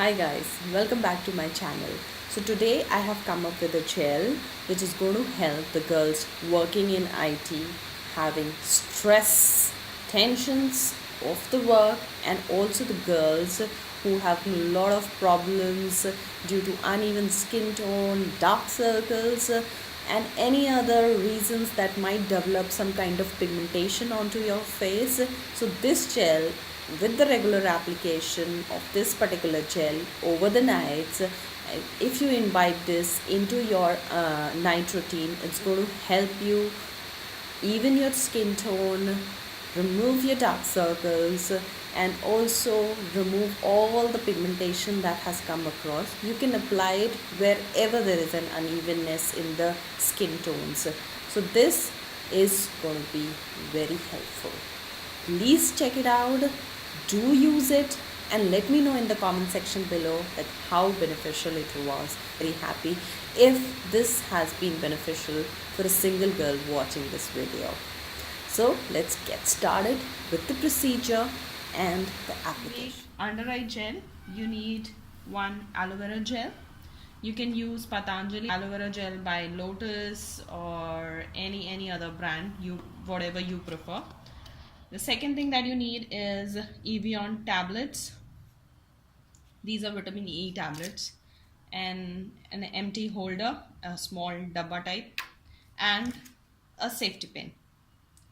Hi guys, welcome back to my channel. So today I have come up with a gel which is going to help the girls working in IT, having stress, tensions of the work, and also the girls who have a lot of problems due to uneven skin tone, dark circles, and any other reasons that might develop some kind of pigmentation onto your face. So this gel, with the regular application of this particular gel over the nights, if you invite this into your night routine, it's going to help you even your skin tone, remove your dark circles, and also remove all the pigmentation that has come across. You can apply it wherever there is an unevenness in the skin tones. So this is going to be very helpful. Please check it out, do use it, and let me know in the comment section below that how beneficial it was. Very happy if this has been beneficial for a single girl watching this video. So let's get started with the procedure and the application. Under eye gel, you need one aloe vera gel. You can use Patanjali aloe vera gel by Lotus or any other brand, whatever you prefer. The second thing that you need is Evian tablets. These are vitamin E tablets, and an empty holder, a small dabba type, and a safety pin.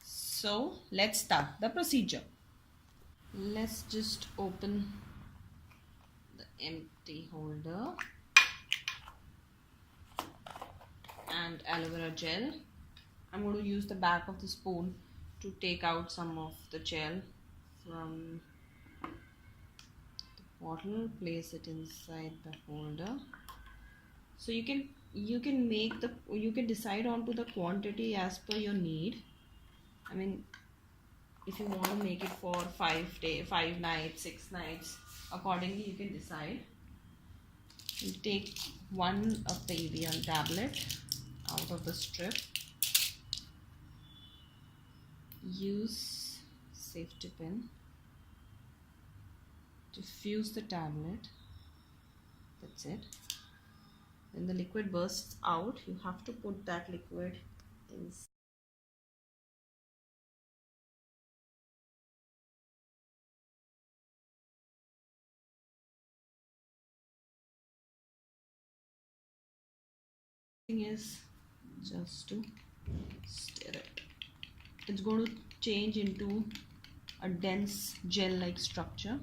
So let's start the procedure. Let's just open the empty holder and aloe vera gel. I'm going to use the back of the spoon to take out some of the gel from the bottle. Place it inside the holder. So you can decide onto the quantity as per your need. I mean, if you want to make it for 5 nights, 6 nights, accordingly you can decide. You take one of the Evian tablet out of the strip. Use safety pin to fuse the tablet. That's it. When the liquid bursts out, you have to put that liquid inside. Thing is just to stir it. It's going to change into a dense gel-like structure,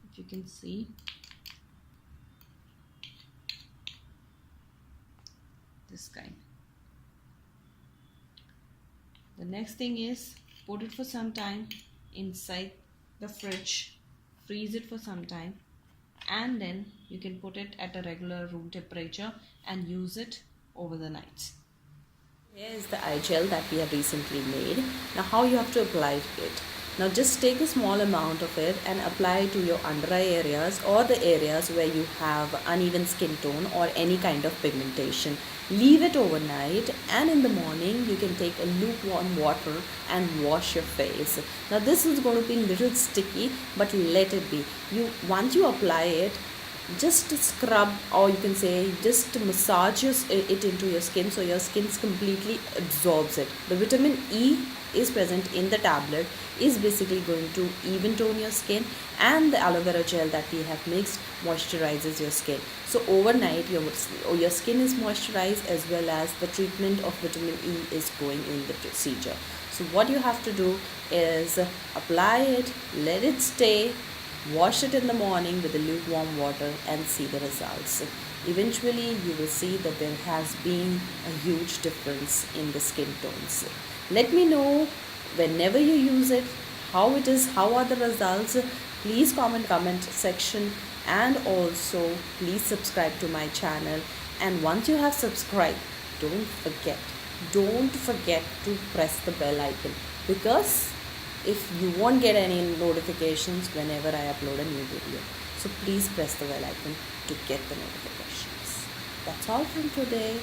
if you can see. This kind. The next thing is put it for some time inside the fridge, freeze it for some time, and then you can put it at a regular room temperature and use it over the nights. Here is the eye gel that we have recently made. Now how you have to apply it. Now just take a small amount of it and apply it to your under eye areas or the areas where you have uneven skin tone or any kind of pigmentation. Leave it overnight, and in the morning you can take a lukewarm water and wash your face. Now this is going to be a little sticky, but let it be. Once you apply it, just scrub, or you can say just massage it into your skin so your skin completely absorbs it. The vitamin E is present in the tablet is basically going to even tone your skin, and the aloe vera gel that we have mixed moisturizes your skin. So overnight your skin is moisturized, as well as the treatment of vitamin E is going in the procedure. So what you have to do is apply it, let it stay, wash it in the morning with the lukewarm water, and see the results. Eventually you will see that there has been a huge difference in the skin tones. Let me know whenever you use it, how it is, how are the results. Please comment section, and also please subscribe to my channel. And once you have subscribed, don't forget to press the bell icon, because if you won't get any notifications whenever I upload a new video. So please press the bell icon to get the notifications. That's all from today.